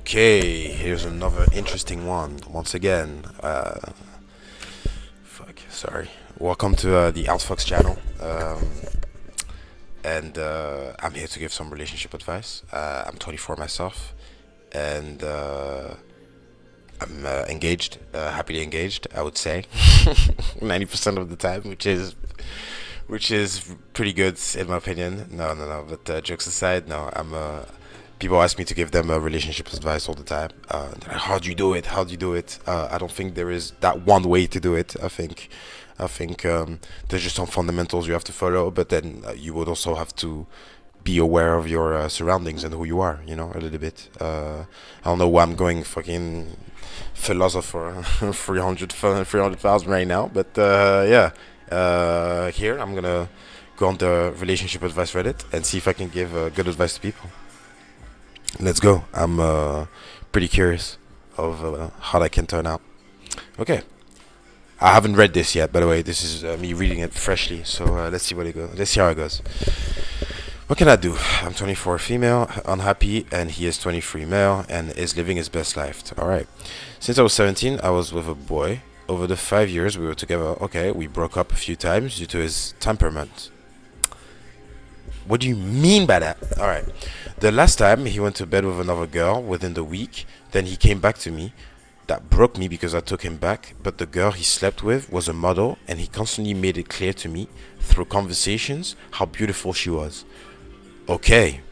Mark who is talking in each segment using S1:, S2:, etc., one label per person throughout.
S1: Okay, here's another interesting one. Once again, sorry. Welcome to the Outfox channel. And I'm here to give some relationship advice. I'm 24 myself, and I'm engaged, happily engaged, I would say, 90% of the time, which is pretty good in my opinion. No. But jokes aside, no, people ask me to give them relationship advice all the time. They're like, how do you do it? How do you do it? I don't think there is that one way to do it. I think there's just some fundamentals you have to follow, but then you would also have to be aware of your surroundings and who you are. A little bit. I don't know why I'm going fucking philosopher 300,000 right now, but yeah. Here I'm gonna go on the relationship advice Reddit and see if I can give good advice to people. Let's go. I'm pretty curious of how that can turn out. Okay. I haven't read this yet, by the way. This is me reading it freshly. So let's see what it goes. Let's see how it goes. What can I do? I'm 24 female, unhappy, and he is 23 male and is living his best life. All right. Since I was 17, I was with a boy. Over the 5 years we were together, okay, we broke up a few times due to his temperament. What do you mean by that? All right. The last time he went to bed with another girl within the week, then he came back to me. That broke me because I took him back, but the girl he slept with was a model, and he constantly made it clear to me through conversations how beautiful she was. Okay.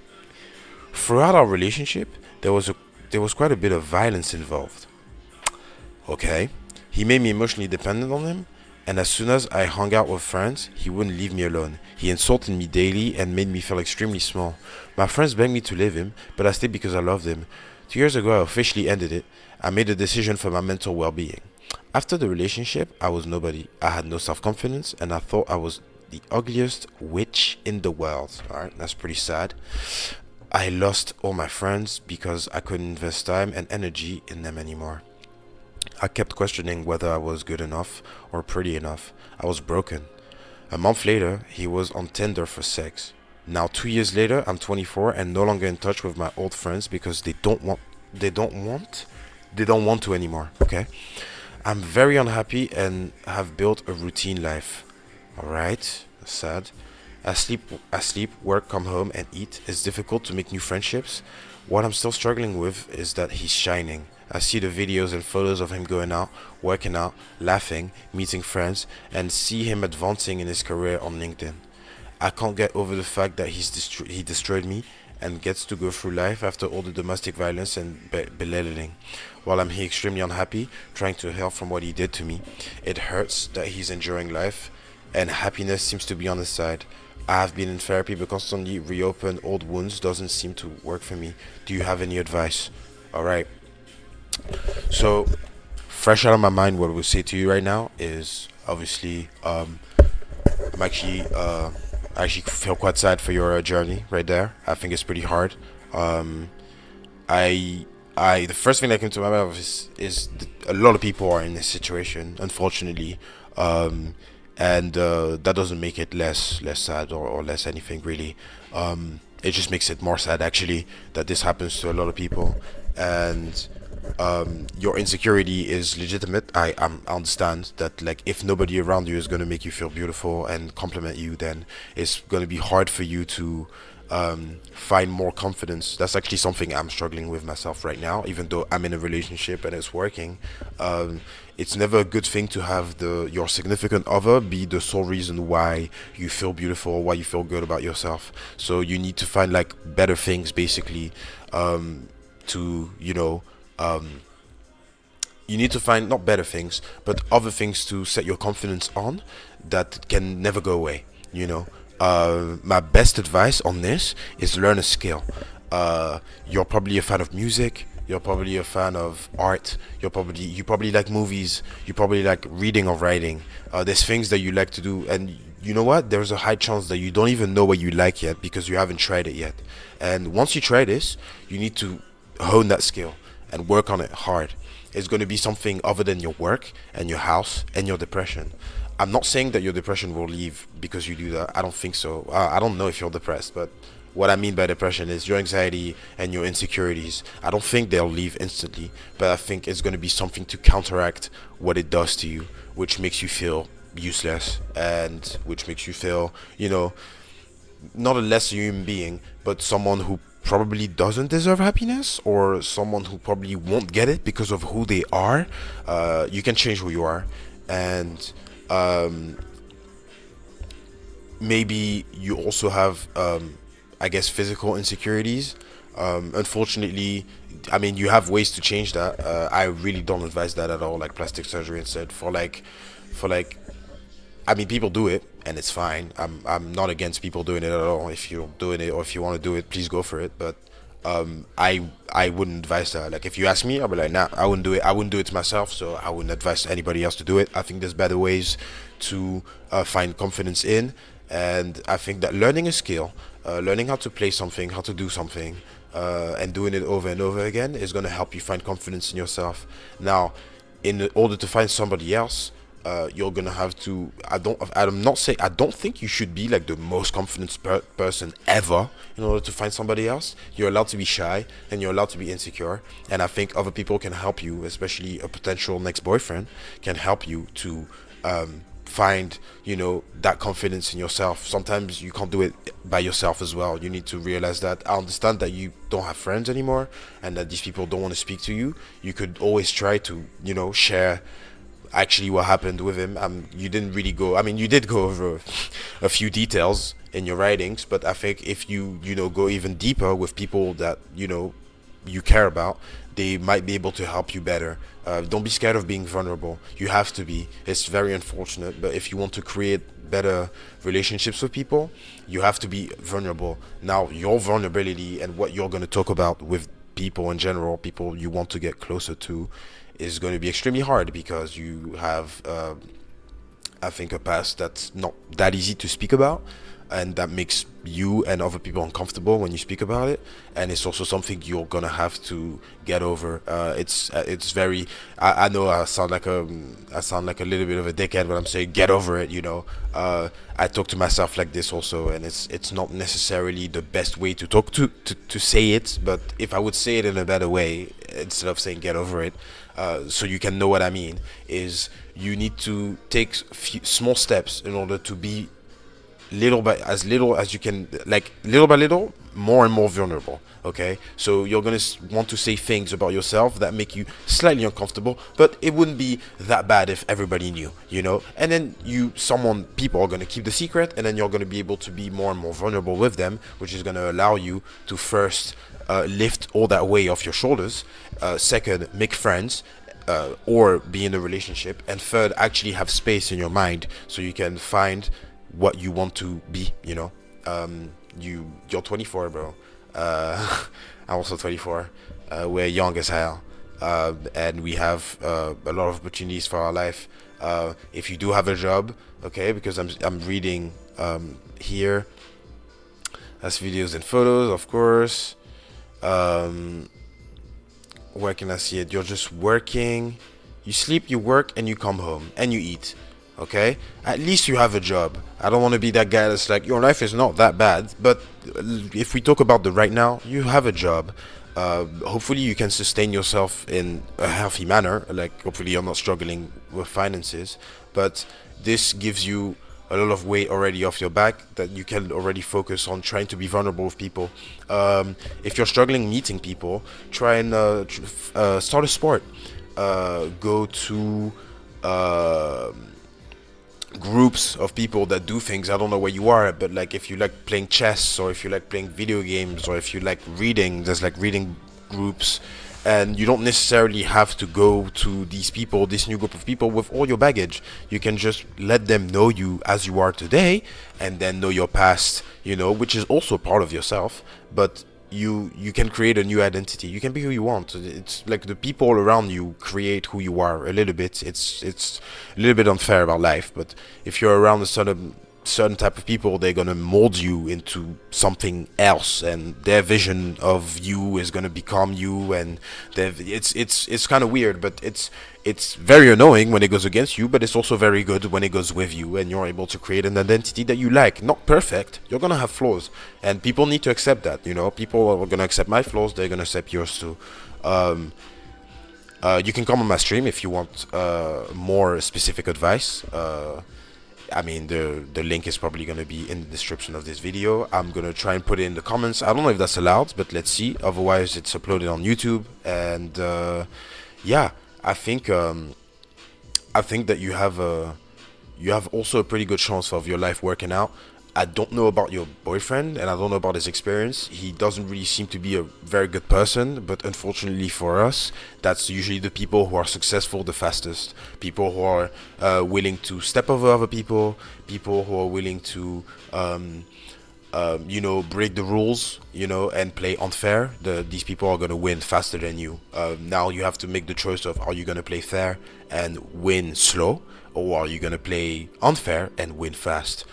S1: Throughout our relationship, there was quite a bit of violence involved. Okay. He made me emotionally dependent on him, and as soon as I hung out with friends, he wouldn't leave me alone. He insulted me daily and made me feel extremely small. My friends begged me to leave him, but I stayed because I loved him. 2 years ago, I officially ended it. I made a decision for my mental well being. After the relationship, I was nobody. I had no self confidence, and I thought I was the ugliest witch in the world. Alright, that's pretty sad. I lost all my friends because I couldn't invest time and energy in them anymore. I kept questioning whether I was good enough or pretty enough. I was broken. A month later, he was on Tinder for sex. Now 2 years later, I'm 24 and no longer in touch with my old friends because they don't want to anymore. Okay, I'm very unhappy and have built a routine life. All right, sad. I sleep, work, come home, and eat. It's difficult to make new friendships. What I'm still struggling with is that he's shining. I see the videos and photos of him going out, working out, laughing, meeting friends, and see him advancing in his career on LinkedIn. I can't get over the fact that he destroyed me and gets to go through life after all the domestic violence and belittling. While I'm here extremely unhappy, trying to heal from what he did to me, it hurts that he's enjoying life and happiness seems to be on his side. I have been in therapy, but constantly reopen old wounds doesn't seem to work for me. Do you have any advice? All right. So, fresh out of my mind, what I will say to you right now is obviously, I'm actually, I actually feel quite sad for your journey right there. I think it's pretty hard. Um, I, the first thing that came to my mind is a lot of people are in this situation, unfortunately. Um, and that doesn't make it less sad or less anything really. It just makes it more sad actually that this happens to a lot of people, and your insecurity is legitimate. I understand that, like, if nobody around you is going to make you feel beautiful and compliment you, then it's going to be hard for you to find more confidence. That's actually something I'm struggling with myself right now, even though I'm in a relationship and it's working. It's never a good thing to have your significant other be the sole reason why you feel beautiful, why you feel good about yourself. So you need to find like better things, basically, to you need to find not better things but other things to set your confidence on that can never go away. My best advice on this is learn a skill. You're probably a fan of music, you're probably a fan of art, you probably like movies, you probably like reading or writing. There's things that you like to do, and you know what, there's a high chance that you don't even know what you like yet because you haven't tried it yet. And once you try this, you need to hone that skill and work on it hard. It's going to be something other than your work and your house and your depression. I'm not saying that your depression will leave because you do that. I don't think so. I don't know if you're depressed, but what I mean by depression is your anxiety and your insecurities. I don't think they'll leave instantly, but I think it's going to be something to counteract what it does to you, which makes you feel useless and which makes you feel, not a lesser human being, but someone who probably doesn't deserve happiness, or someone who probably won't get it because of who they are. You can change who you are, and maybe you also have, I guess, physical insecurities. Unfortunately, I mean, you have ways to change that. I really don't advise that at all, like plastic surgery instead. For like I mean, people do it, and it's fine. I'm not against people doing it at all. If you're doing it or if you want to do it, please go for it. But I wouldn't advise that. Like, if you ask me, I'll be like, nah, I wouldn't do it. I wouldn't do it to myself, so I wouldn't advise anybody else to do it. I think there's better ways to find confidence in, and I think that learning a skill, learning how to play something, how to do something, and doing it over and over again is going to help you find confidence in yourself. Now, in order to find somebody else, you're gonna have to. I'm not saying. I don't think you should be like the most confident person ever in order to find somebody else. You're allowed to be shy and you're allowed to be insecure. And I think other people can help you, especially a potential next boyfriend, can help you to find that confidence in yourself. Sometimes you can't do it by yourself as well. You need to realize that. I understand that you don't have friends anymore and that these people don't want to speak to you. You could always try to share actually what happened with him. You didn't really go. I mean, you did go over a few details in your writings, but I think if you go even deeper with people that you care about, they might be able to help you better. Don't be scared of being vulnerable. You have to be. It's very unfortunate, but if you want to create better relationships with people, you have to be vulnerable. Now, your vulnerability and what you're going to talk about with people in general, people you want to get closer to, is going to be extremely hard because you have, I think, a past that's not that easy to speak about, and that makes you and other people uncomfortable when you speak about it. And it's also something you're gonna have to get over. It's very. I know I sound like a little bit of a dickhead when I'm saying get over it. I talk to myself like this also, and it's not necessarily the best way to talk to say it. But if I would say it in a better way instead of saying get over it, so you can know what I mean, is you need to take small steps in order to be little as you can, like little by little, more and more vulnerable. Okay, so you're gonna want to say things about yourself that make you slightly uncomfortable, but it wouldn't be that bad if everybody knew, and then people are gonna keep the secret, and then you're gonna be able to be more and more vulnerable with them, which is gonna allow you to first lift all that weight off your shoulders, second, make friends, or be in a relationship, and third, actually have space in your mind so you can find what you want to be. You're 24, bro. I'm also 24. We're young as hell, and we have a lot of opportunities for our life. If you do have a job, okay, because I'm reading here. That's videos and photos, of course. Where can I see it? You're just working. You sleep, you work, and you come home and you eat. Okay, at least you have a job. I don't want to be that guy that's like, your life is not that bad, but if we talk about the right now, you have a job. Hopefully you can sustain yourself in a healthy manner. Like, hopefully you're not struggling with finances, but this gives you a lot of weight already off your back that you can already focus on trying to be vulnerable with people. If you're struggling meeting people, try and start a sport. Go to groups of people that do things. I don't know where you are, but like if you like playing chess, or if you like playing video games, or if you like reading, there's like reading groups. And you don't necessarily have to go to this new group of people with all your baggage. You can just let them know you as you are today, and then know your past, which is also part of yourself. But you can create a new identity. You can be who you want. It's like the people around you create who you are a little bit. It's a little bit unfair about life, but if you're around a certain certain type of people, they're gonna mold you into something else, and their vision of you is gonna become you. And it's kind of weird, but it's very annoying when it goes against you, but it's also very good when it goes with you, and you're able to create an identity that you like. Not perfect, you're gonna have flaws, and people need to accept that. People are gonna accept my flaws, they're gonna accept yours too. You can come on my stream if you want more specific advice. I mean, the link is probably going to be in the description of this video. I'm going to try and put it in the comments. I don't know if that's allowed, but let's see. Otherwise, it's uploaded on YouTube. And yeah, I think that you have also a pretty good chance of your life working out. I don't know about your boyfriend, and I don't know about his experience. He doesn't really seem to be a very good person, but unfortunately for us, that's usually the people who are successful the fastest. People who are willing to step over other people, people who are willing to, break the rules, and play unfair. These people are going to win faster than you. Now you have to make the choice of, are you going to play fair and win slow, or are you gonna play unfair and win fast?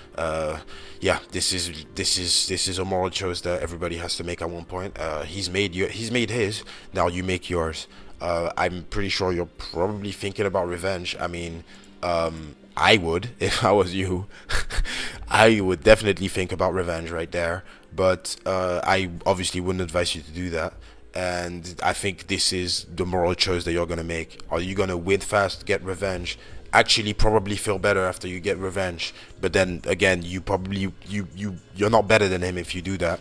S1: Yeah, this is a moral choice that everybody has to make at one point. He's made his. Now you make yours. I'm pretty sure you're probably thinking about revenge. I mean, I would if I was you. I would definitely think about revenge right there. But I obviously wouldn't advise you to do that. And I think this is the moral choice that you're gonna make. Are you gonna win fast, get revenge, actually probably feel better after you get revenge, but then again, you're not better than him if you do that?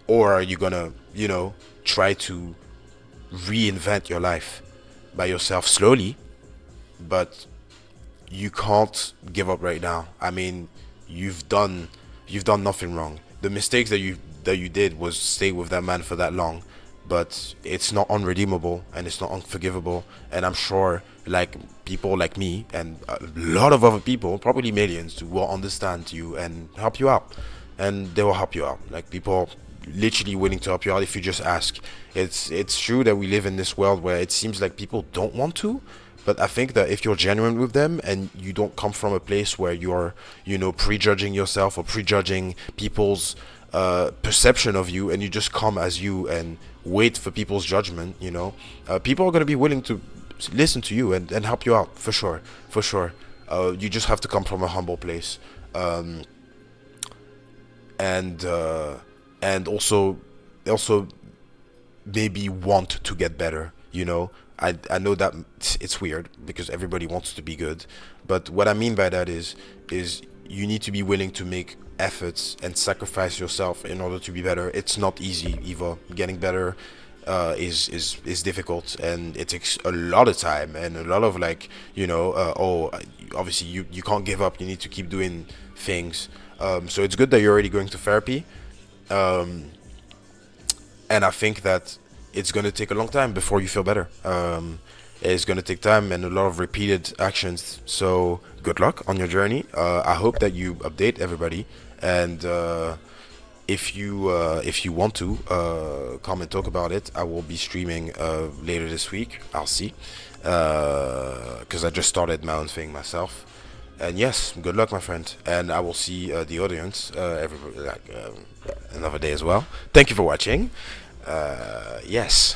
S1: Or are you gonna try to reinvent your life by yourself slowly? But you can't give up right now. I mean, you've done nothing wrong. The mistakes that you did was stay with that man for that long, but it's not unredeemable and it's not unforgivable. And I'm sure, like, people like me and a lot of other people, probably millions, will understand you and help you out, and they will help you out. Like, people literally willing to help you out if you just ask. It's true that we live in this world where it seems like people don't want to, but I think that if you're genuine with them and you don't come from a place where you're prejudging yourself or prejudging people's perception of you, and you just come as you and wait for people's judgment, people are going to be willing to listen to you and help you out, for sure. You just have to come from a humble place, and also maybe want to get better. I know that it's weird because everybody wants to be good, but what I mean by that is you need to be willing to make efforts and sacrifice yourself in order to be better. It's not easy either. Getting better is difficult, and it takes a lot of time and a lot of, like, obviously you can't give up. You need to keep doing things. So it's good that you're already going to therapy, and I think that it's going to take a long time before you feel better. It's going to take time and a lot of repeated actions. So good luck on your journey. I hope that you update everybody, and if you want to come and talk about it, I will be streaming later this week. I'll see, because I just started my own thing myself. And yes, good luck, my friend, and I will see the audience another day as well. Thank you for watching. Yes.